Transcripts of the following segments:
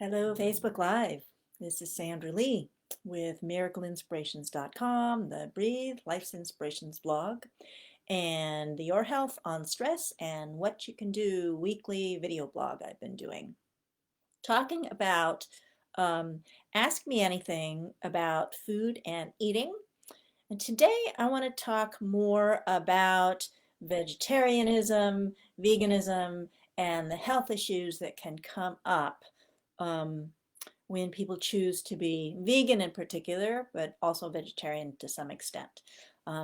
Hello, Facebook Live. This is Sandra Lee with miracleinspirations.com, the Breathe Life's Inspirations blog, and the Your Health on Stress and What You Can Do weekly video blog I've been doing. Talking about Ask Me Anything about food and eating. And today I want to talk more about vegetarianism, veganism, and the health issues that can come up um, when people choose to be vegan in particular, but also vegetarian to some extent.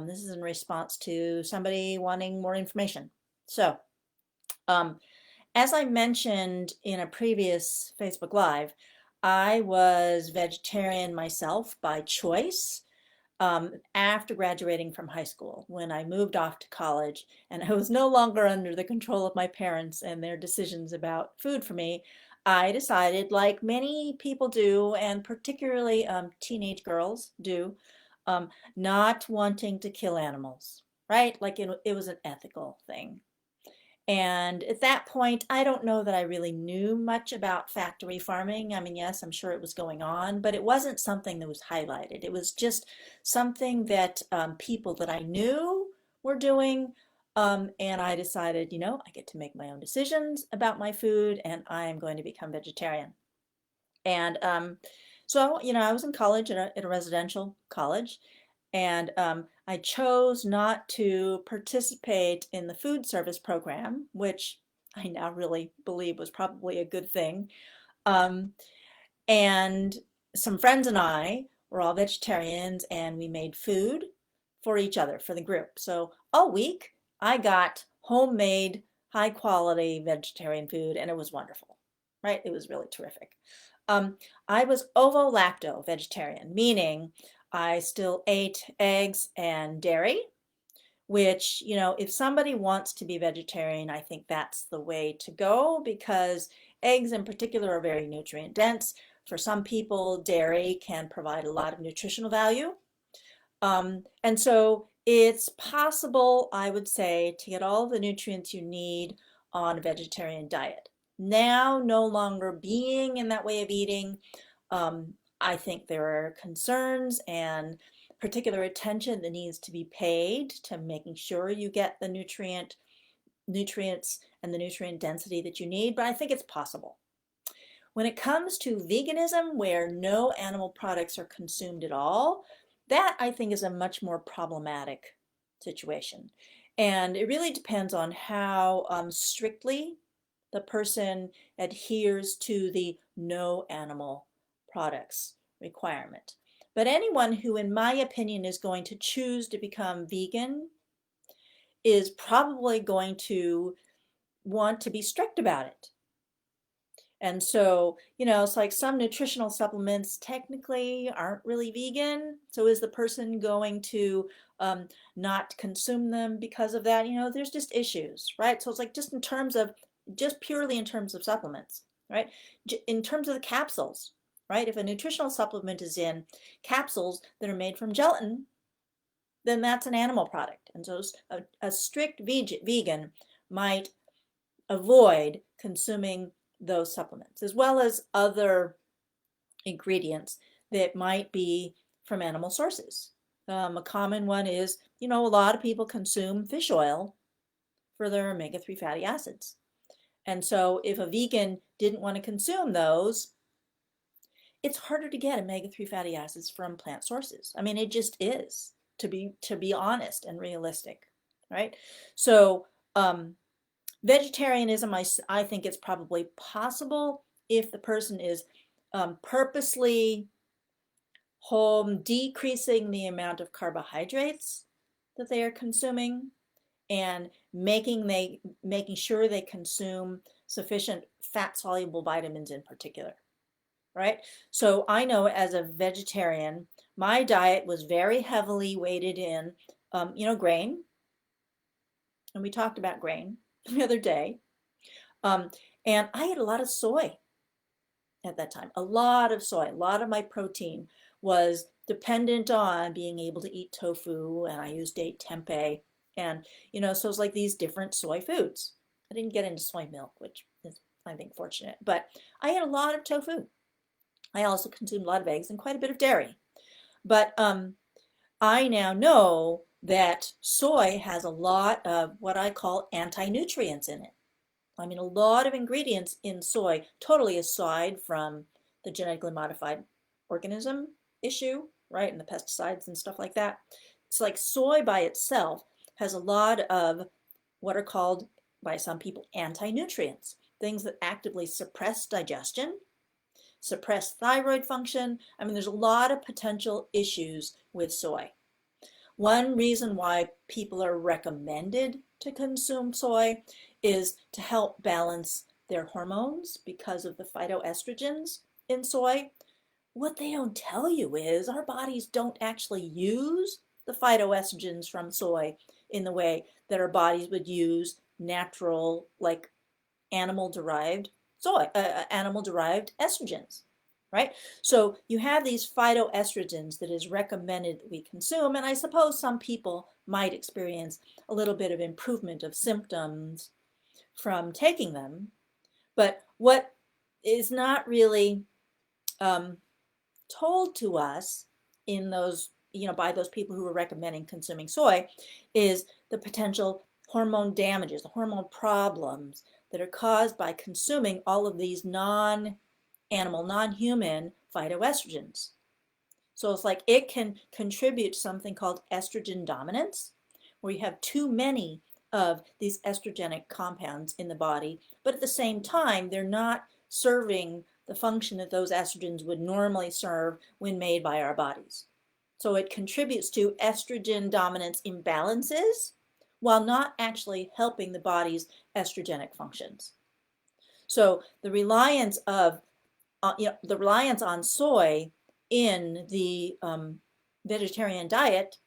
This is in response to somebody wanting more information. So, um, as I mentioned in a previous Facebook Live, I was vegetarian myself by choice after graduating from high school, when I moved off to college and I was no longer under the control of my parents and their decisions about food for me. I decided, like many people do, and particularly teenage girls do, not wanting to kill animals, right? Like it was an ethical thing. And at that point, I don't know that I really knew much about factory farming. I mean, yes, I'm sure it was going on, but it wasn't something that was highlighted. It was just something that people that I knew were doing. And I decided, I get to make my own decisions about my food, and I'm going to become vegetarian. And so, I was in college at a residential college, and I chose not to participate in the food service program, which I now really believe was probably a good thing. Um, and some friends and I were all vegetarians, and we made food for each other, for the group. So all week, I got homemade, high quality vegetarian food, and it was wonderful, right? It was really terrific. Um, I was ovo-lacto vegetarian, meaning I still ate eggs and dairy, which, if somebody wants to be vegetarian, I think that's the way to go because eggs in particular are very nutrient dense. For some people, dairy can provide a lot of nutritional value. And so it's possible, I would say, to get all the nutrients you need on a vegetarian diet. Now, no longer being in that way of eating, I think there are concerns and particular attention that needs to be paid to making sure you get the nutrients and the nutrient density that you need, but I think it's possible. When it comes to veganism, where no animal products are consumed at all, that I think is a much more problematic situation. And it really depends on how strictly the person adheres to the no animal products requirement. But anyone who, in my opinion, is going to choose to become vegan is probably going to want to be strict about it. And so, it's like some nutritional supplements technically aren't really vegan. So is the person going to not consume them because of that? There's just issues, right? So it's like just purely in terms of supplements, right? In terms of the capsules, right? If a nutritional supplement is in capsules that are made from gelatin, then that's an animal product. And so a strict vegan might avoid consuming those supplements, as well as other ingredients that might be from animal sources. A common one is, a lot of people consume fish oil for their omega-3 fatty acids. And so if a vegan didn't want to consume those, it's harder to get omega-3 fatty acids from plant sources. I mean, it just is, to be honest and realistic, right? So vegetarianism, I think it's probably possible if the person is purposely decreasing the amount of carbohydrates that they are consuming and making sure they consume sufficient fat-soluble vitamins in particular, right? So I know as a vegetarian, my diet was very heavily weighted in, grain, and we talked about grain the other day. Um, and I ate a lot of soy at that time, a lot of soy. A lot of my protein was dependent on being able to eat tofu, and I used date tempeh. And, so it's like these different soy foods. I didn't get into soy milk, which is I think, fortunate. But I ate a lot of tofu. I also consumed a lot of eggs and quite a bit of dairy. But I now know that soy has a lot of what I call anti-nutrients in it. I mean, a lot of ingredients in soy, totally aside from the genetically modified organism issue, right? And the pesticides and stuff like that. It's like soy by itself has a lot of what are called by some people anti-nutrients, things that actively suppress digestion, suppress thyroid function. I mean, there's a lot of potential issues with soy. One reason why people are recommended to consume soy is to help balance their hormones because of the phytoestrogens in soy. What they don't tell you is our bodies don't actually use the phytoestrogens from soy in the way that our bodies would use natural, like animal-derived animal-derived estrogens, right? So you have these phytoestrogens that is recommended that we consume, and I suppose some people might experience a little bit of improvement of symptoms from taking them, but what is not really told to us in those, by those people who are recommending consuming soy is the potential hormone damages, the hormone problems that are caused by consuming all of these non-animal, non-human phytoestrogens. So it's like it can contribute to something called estrogen dominance, where you have too many of these estrogenic compounds in the body, but at the same time, they're not serving the function that those estrogens would normally serve when made by our bodies. So it contributes to estrogen dominance imbalances while not actually helping the body's estrogenic functions. So the reliance on soy in the vegetarian diet,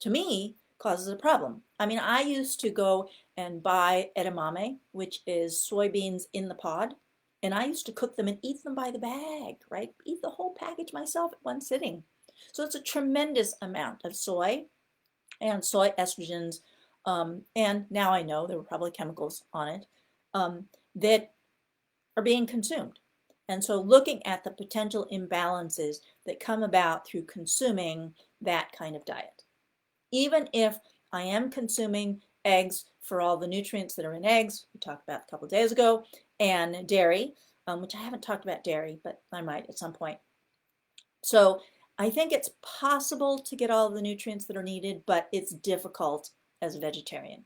to me, causes a problem. I mean, I used to go and buy edamame, which is soybeans in the pod, and I used to cook them and eat them by the bag, right? Eat the whole package myself at one sitting. So it's a tremendous amount of soy and soy estrogens, and now I know there were probably chemicals on it, that are being consumed. And so looking at the potential imbalances that come about through consuming that kind of diet. Even if I am consuming eggs for all the nutrients that are in eggs, we talked about a couple of days ago, and dairy, which I haven't talked about dairy, but I might at some point. So I think it's possible to get all of the nutrients that are needed, but it's difficult as a vegetarian.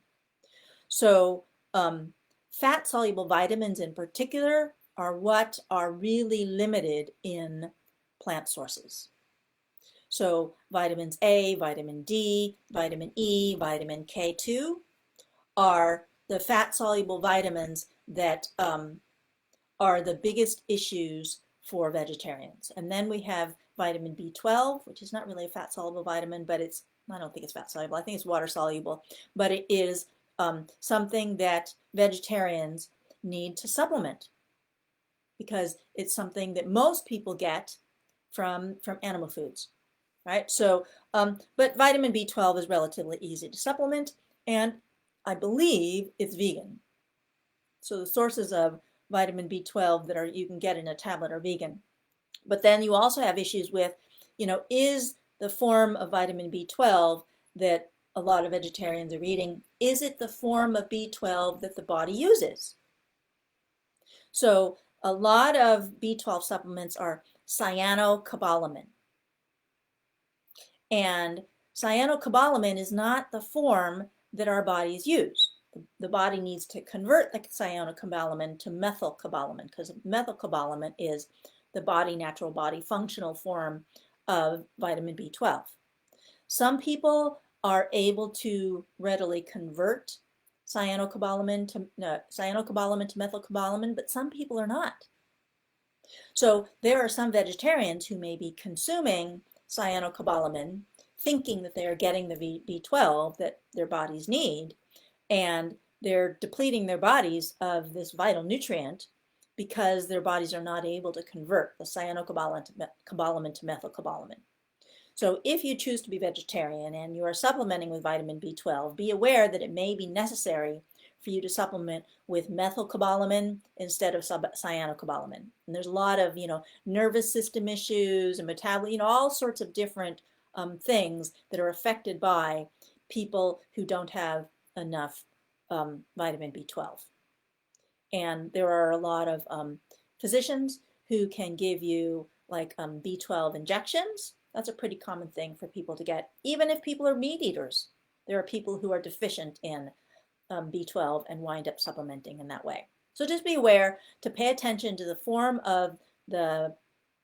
So fat-soluble vitamins in particular are what are really limited in plant sources. So vitamins A, vitamin D, vitamin E, vitamin K2 are the fat-soluble vitamins that are the biggest issues for vegetarians. And then we have vitamin B12, which is not really a fat-soluble vitamin, but I don't think it's fat-soluble. I think it's water-soluble, but it is something that vegetarians need to supplement because it's something that most people get from animal foods, right? So, but vitamin B12 is relatively easy to supplement, and I believe it's vegan. So the sources of vitamin B12 that you can get in a tablet are vegan. But then you also have issues with, is the form of vitamin B12 that a lot of vegetarians are eating, is it the form of B12 that the body uses? So a lot of B12 supplements are cyanocobalamin. And cyanocobalamin is not the form that our bodies use. The body needs to convert the cyanocobalamin to methylcobalamin because methylcobalamin is the natural body functional form of vitamin B12. Some people are able to readily convert cyanocobalamin to methylcobalamin, but some people are not. So there are some vegetarians who may be consuming cyanocobalamin thinking that they are getting the B12 that their bodies need, and they're depleting their bodies of this vital nutrient because their bodies are not able to convert the cyanocobalamin to methylcobalamin. So if you choose to be vegetarian and you are supplementing with vitamin B12, be aware that it may be necessary for you to supplement with methylcobalamin instead of cyanocobalamin. And there's a lot of, nervous system issues and metabolism, all sorts of different things that are affected by people who don't have enough vitamin B12. And there are a lot of physicians who can give you like B12 injections. That's a pretty common thing for people to get, even if people are meat eaters. There are people who are deficient in B12 and wind up supplementing in that way. So just be aware to pay attention to the form of the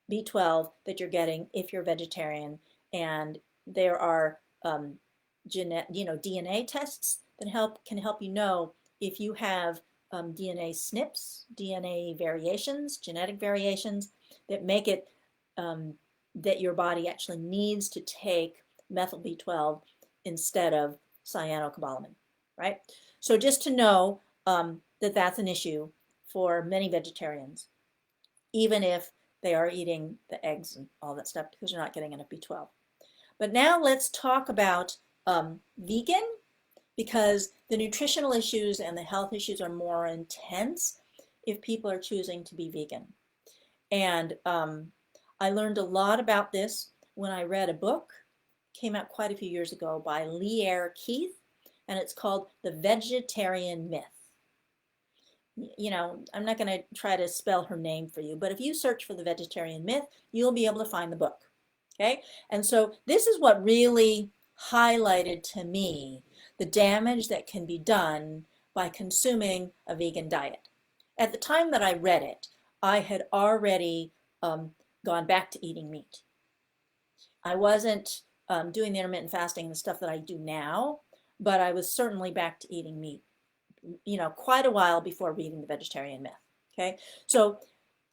B12 that you're getting if you're vegetarian. And there are DNA tests that can help you know if you have DNA SNPs, DNA variations, genetic variations that make it that your body actually needs to take methyl B12 instead of cyanocobalamin, right? So just to know that that's an issue for many vegetarians, even if they are eating the eggs and all that stuff because they're not getting enough B12. But now let's talk about vegan, because the nutritional issues and the health issues are more intense if people are choosing to be vegan. And I learned a lot about this when I read a book, came out quite a few years ago by Lierre Keith, and it's called The Vegetarian Myth. I'm not going to try to spell her name for you, but if you search for The Vegetarian Myth, you'll be able to find the book. Okay? And so this is what really highlighted to me the damage that can be done by consuming a vegan diet. At the time that I read it, I had already gone back to eating meat. I wasn't doing the intermittent fasting and the stuff that I do now, but I was certainly back to eating meat, quite a while before reading The Vegetarian Myth. Okay, so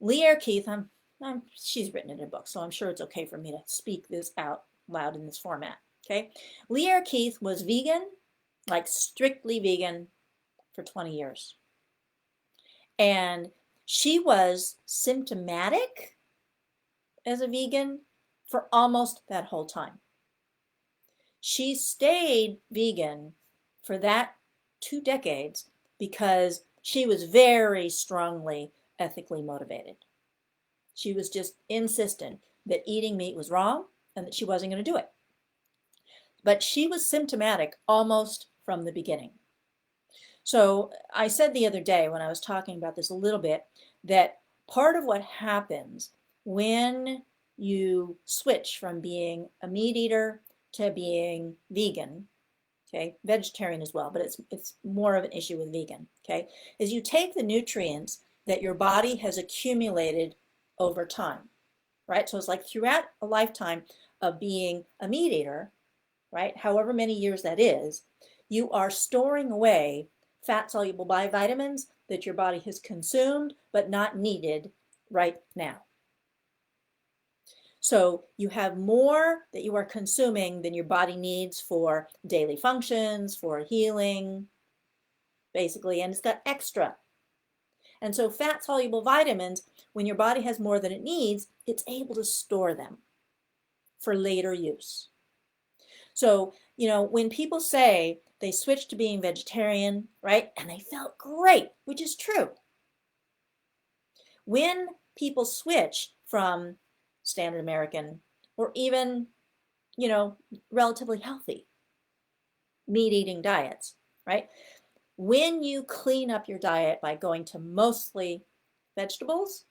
Lierre Keith, she's written it in a book, so I'm sure it's okay for me to speak this out loud in this format. Okay, Lierre Keith was vegan, like strictly vegan, for 20 years. And she was symptomatic as a vegan for almost that whole time. She stayed vegan for that 2 decades because she was very strongly ethically motivated. She was just insistent that eating meat was wrong and that she wasn't going to do it. But she was symptomatic almost from the beginning. So I said the other day when I was talking about this a little bit that part of what happens when you switch from being a meat eater to being vegan, okay, vegetarian as well, but it's more of an issue with vegan, okay, is you take the nutrients that your body has accumulated over time, right? So it's like throughout a lifetime of being a meat eater, right, however many years that is, you are storing away fat-soluble vitamins that your body has consumed but not needed right now. So you have more that you are consuming than your body needs for daily functions, for healing, basically, and it's got extra. And so fat-soluble vitamins, when your body has more than it needs, it's able to store them for later use. So, when people say they switched to being vegetarian, right, and they felt great, which is true. When people switch from standard American or even, relatively healthy meat-eating diets, right? When you clean up your diet by going to mostly vegetables,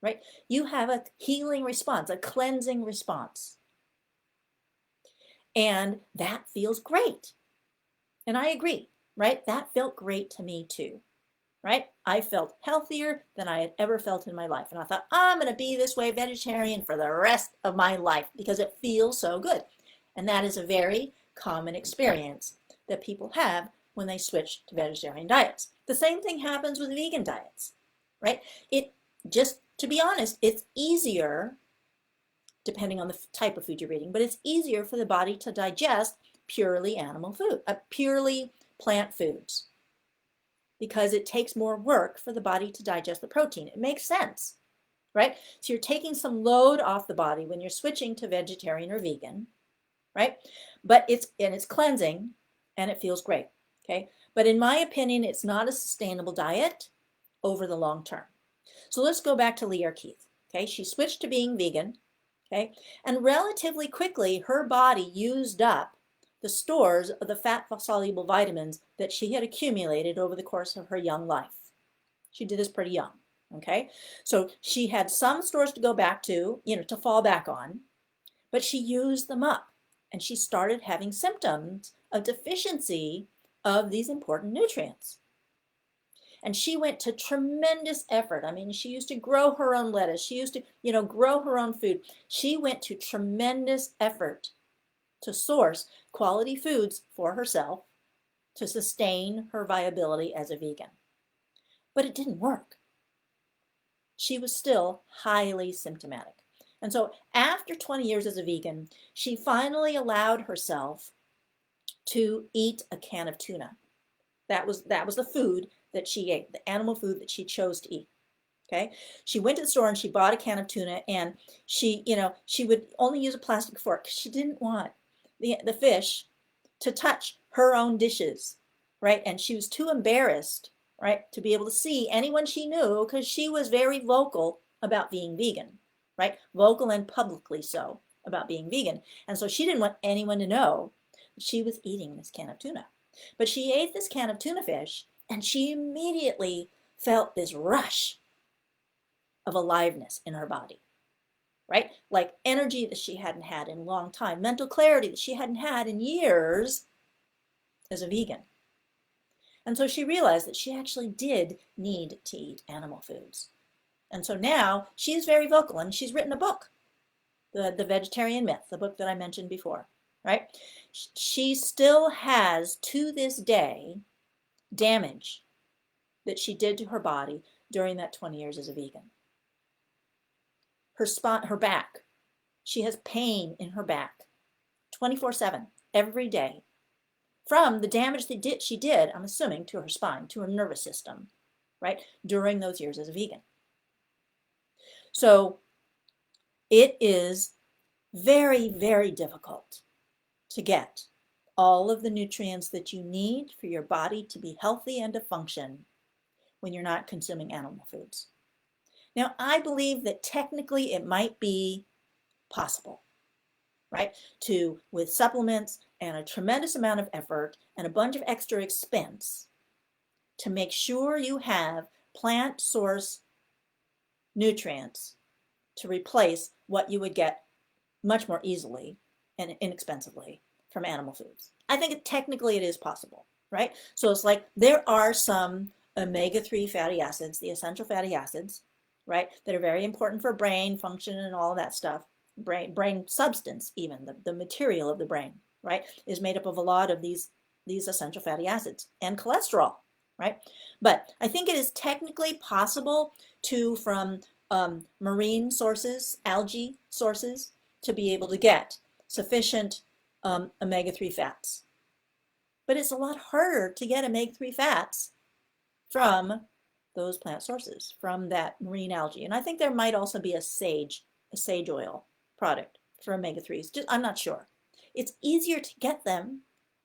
right, you have a healing response, a cleansing response. And that feels great. And I agree, right? That felt great to me too, right? I felt healthier than I had ever felt in my life. And I thought, I'm going to be this way vegetarian for the rest of my life because it feels so good. And that is a very common experience that people have when they switch to vegetarian diets. The same thing happens with vegan diets, right? To be honest, it's easier, depending on the type of food you're eating, but it's easier for the body to digest purely animal food, purely plant foods, because it takes more work for the body to digest the protein. It makes sense, right? So you're taking some load off the body when you're switching to vegetarian or vegan, right? But it's cleansing and it feels great, okay? But in my opinion, it's not a sustainable diet over the long term. So let's go back to Lierre Keith. Okay, she switched to being vegan. Okay, and relatively quickly, her body used up the stores of the fat-soluble vitamins that she had accumulated over the course of her young life. She did this pretty young. Okay, so she had some stores to go back to, to fall back on, but she used them up, and she started having symptoms of deficiency of these important nutrients. And she went to tremendous effort. I mean, she used to grow her own lettuce. She used to, grow her own food. She went to tremendous effort to source quality foods for herself to sustain her viability as a vegan. But it didn't work. She was still highly symptomatic. And so after 20 years as a vegan, she finally allowed herself to eat a can of tuna. That was the food that she ate, the animal food that she chose to eat. Okay, she went to the store and she bought a can of tuna, and she would only use a plastic fork because she didn't want the fish to touch her own dishes, right? And she was too embarrassed, right, to be able to see anyone she knew, because she was very vocal about being vegan, right? Vocal and publicly so about being vegan. And so she didn't want anyone to know that she was eating this can of tuna. But she ate this can of tuna fish, and she immediately felt this rush of aliveness in her body, right? Like energy that she hadn't had in a long time, mental clarity that she hadn't had in years as a vegan. And so she realized that she actually did need to eat animal foods. And so now she's very vocal, and she's written a book, The Vegetarian Myth, the book that I mentioned before, right? She still has, to this day, damage that she did to her body during that 20 years as a vegan. Her back, she has pain in her back 24/7, every day, from the damage that she did, I'm assuming, to her spine, to her nervous system, right, during those years as a vegan. So it is very, very difficult to get all of the nutrients that you need for your body to be healthy and to function when you're not consuming animal foods. Now, I believe that technically it might be possible, right, to, with supplements and a tremendous amount of effort and a bunch of extra expense, to make sure you have plant source nutrients to replace what you would get much more easily and inexpensively from animal foods. I think technically it is possible, right? So it's like there are some omega-3 fatty acids, the essential fatty acids, right, that are very important for brain function and all of that stuff. Brain substance, even the material of the brain, right, is made up of a lot of these essential fatty acids and cholesterol, right? But I think it is technically possible to, from marine sources, algae sources, to be able to get sufficient omega-3 fats. But it's a lot harder to get omega-3 fats from those plant sources, from that marine algae. And I think there might also be a sage oil product for omega-3s. I'm not sure. It's easier to get them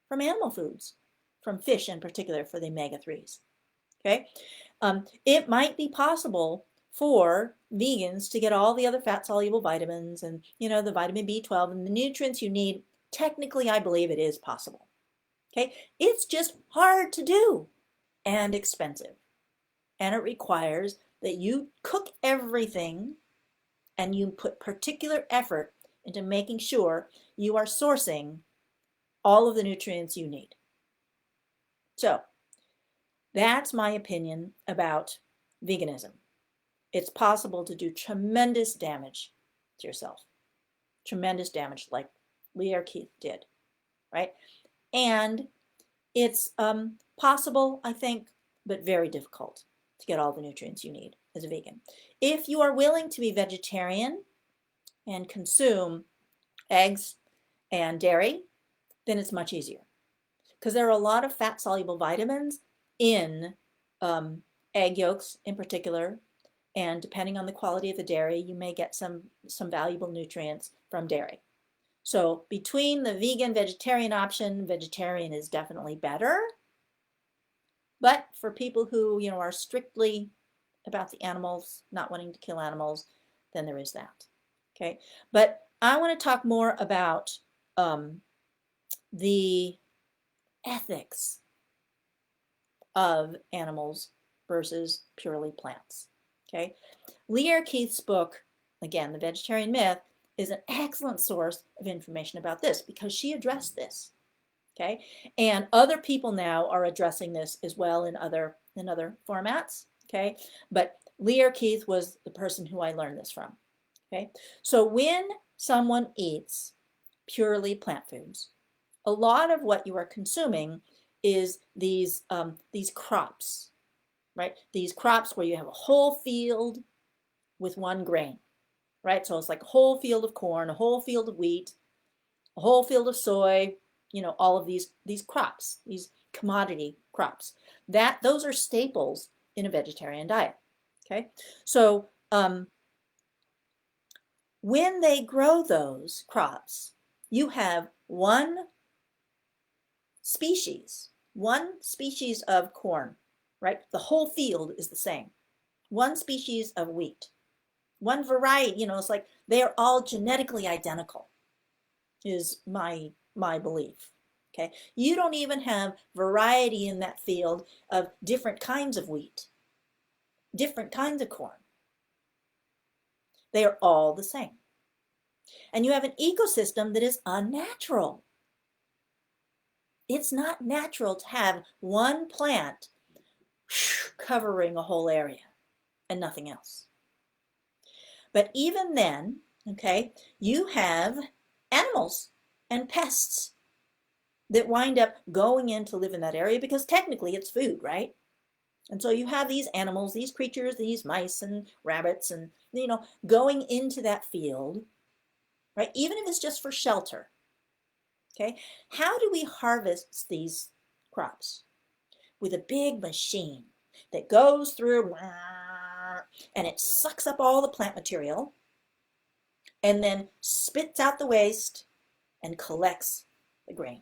from animal foods, from fish in particular, for the omega-3s. Okay, it might be possible for vegans to get all the other fat-soluble vitamins and, the vitamin B12 and the nutrients you need. Technically, I believe it is possible. Okay, it's just hard to do and expensive. And it requires that you cook everything and you put particular effort into making sure you are sourcing all of the nutrients you need. So that's my opinion about veganism. It's possible to do tremendous damage to yourself. Tremendous damage, like Lierre Keith did, right? And it's possible, I think, but very difficult to get all the nutrients you need as a vegan. If you are willing to be vegetarian and consume eggs and dairy, then it's much easier, because there are a lot of fat-soluble vitamins in egg yolks in particular, and depending on the quality of the dairy, you may get some valuable nutrients from dairy. So between the vegan vegetarian option, vegetarian is definitely better, But for people who, are strictly about the animals, not wanting to kill animals, then there is that. Okay. But I want to talk more about the ethics of animals versus purely plants. Okay. Lierre Keith's book, again, The Vegetarian Myth, is an excellent source of information about this because she addressed this. Okay. And other people now are addressing this as well in other formats. Okay. But Lierre Keith was the person who I learned this from. Okay. So when someone eats purely plant foods, a lot of what you are consuming is these crops, right? These crops where you have a whole field with one grain, right? So it's like a whole field of corn, a whole field of wheat, a whole field of soy, all of these crops, these commodity crops. Those are staples in a vegetarian diet. Okay, so when they grow those crops, you have one species of corn, right? The whole field is the same. One species of wheat, one variety, it's like they're all genetically identical, is my belief. Okay, you don't even have variety in that field of different kinds of wheat, different kinds of corn. They are all the same. And you have an ecosystem that is unnatural. It's not natural to have one plant covering a whole area and nothing else. But even then, okay, you have animals and pests that wind up going in to live in that area because technically it's food, right? And so you have these animals, these creatures, these mice and rabbits and, going into that field, right? Even if it's just for shelter. Okay. How do we harvest these crops? With a big machine that goes through and it sucks up all the plant material and then spits out the waste and collects the grain.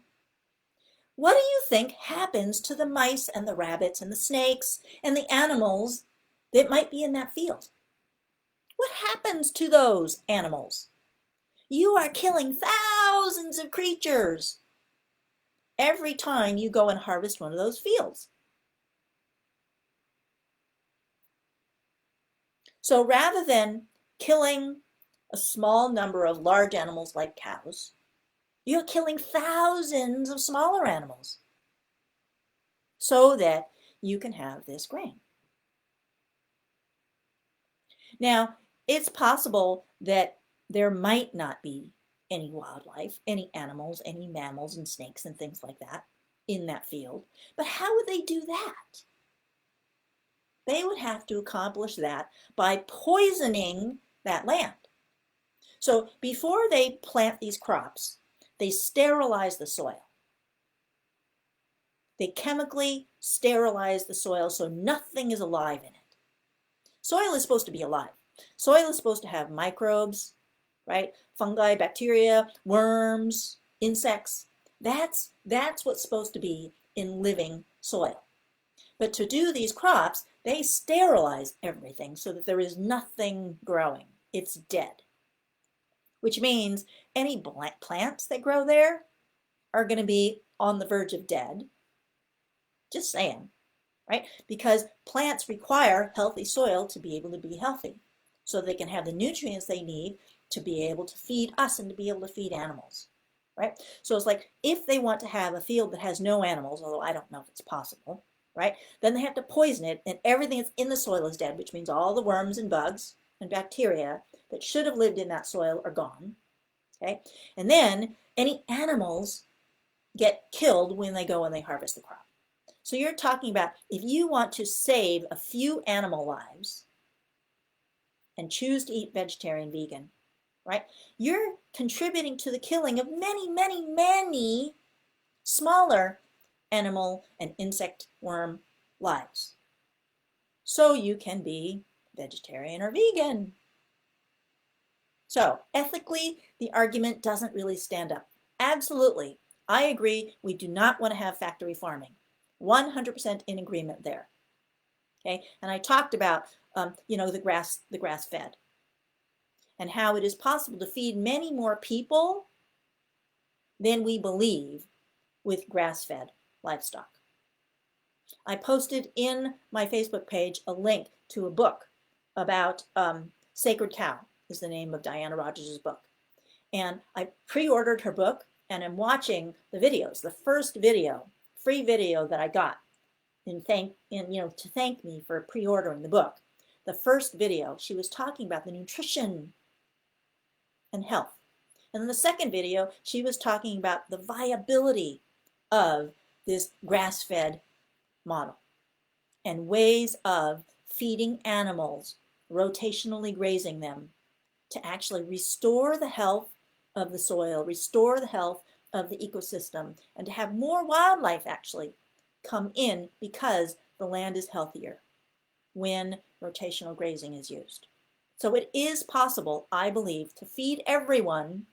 What do you think happens to the mice and the rabbits and the snakes and the animals that might be in that field? What happens to those animals? You are killing thousands of creatures every time you go and harvest one of those fields. So rather than killing a small number of large animals like cows, you're killing thousands of smaller animals so that you can have this grain. Now, it's possible that there might not be any wildlife, any animals, any mammals and snakes and things like that in that field. But how would they do that? They would have to accomplish that by poisoning that land. So before they plant these crops, they sterilize the soil. They chemically sterilize the soil so nothing is alive in it. Soil is supposed to be alive. Soil is supposed to have microbes, right? Fungi, bacteria, worms, insects. That's what's supposed to be in living soil. But to do these crops, they sterilize everything so that there is nothing growing. It's dead. Which means any plants that grow there are going to be on the verge of dead. Just saying, right? Because plants require healthy soil to be able to be healthy, so they can have the nutrients they need to be able to feed us and to be able to feed animals, right? So it's like if they want to have a field that has no animals, although I don't know if it's possible, right? Then they have to poison it and everything that's in the soil is dead, which means all the worms and bugs and bacteria that should have lived in that soil are gone, okay? And then any animals get killed when they go and they harvest the crop. So you're talking about if you want to save a few animal lives and choose to eat vegetarian, vegan, right? You're contributing to the killing of many, many, many smaller animal and insect worm lives. So you can be vegetarian or vegan. So ethically, the argument doesn't really stand up. Absolutely, I agree, we do not want to have factory farming. 100% in agreement there. Okay, and I talked about the grass fed, and how it is possible to feed many more people than we believe with grass-fed livestock. I posted in my Facebook page a link to a book about Sacred Cow, is the name of Diana Rogers' book. And I pre-ordered her book, and I'm watching the videos. The first video, free video that I got to thank me for pre-ordering the book. The first video, she was talking about the nutrition and health. And in the second video, she was talking about the viability of this grass-fed model and ways of feeding animals, rotationally grazing them, to actually restore the health of the soil, restore the health of the ecosystem, and to have more wildlife actually come in because the land is healthier when rotational grazing is used. So it is possible, I believe, to feed everyone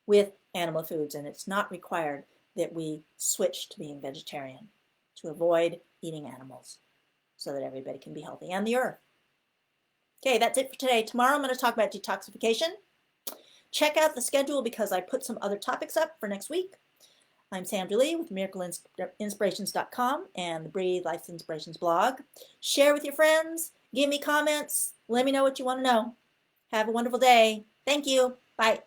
with animal foods, and it's not required that we switch to being vegetarian to avoid eating animals so that everybody can be healthy and the earth. Okay, that's it for today. Tomorrow I'm going to talk about detoxification. Check out the schedule because I put some other topics up for next week. I'm Sandra Lee with MiracleInspirations.com and the Breathe Life Inspirations blog. Share with your friends. Give me comments. Let me know what you want to know. Have a wonderful day. Thank you. Bye.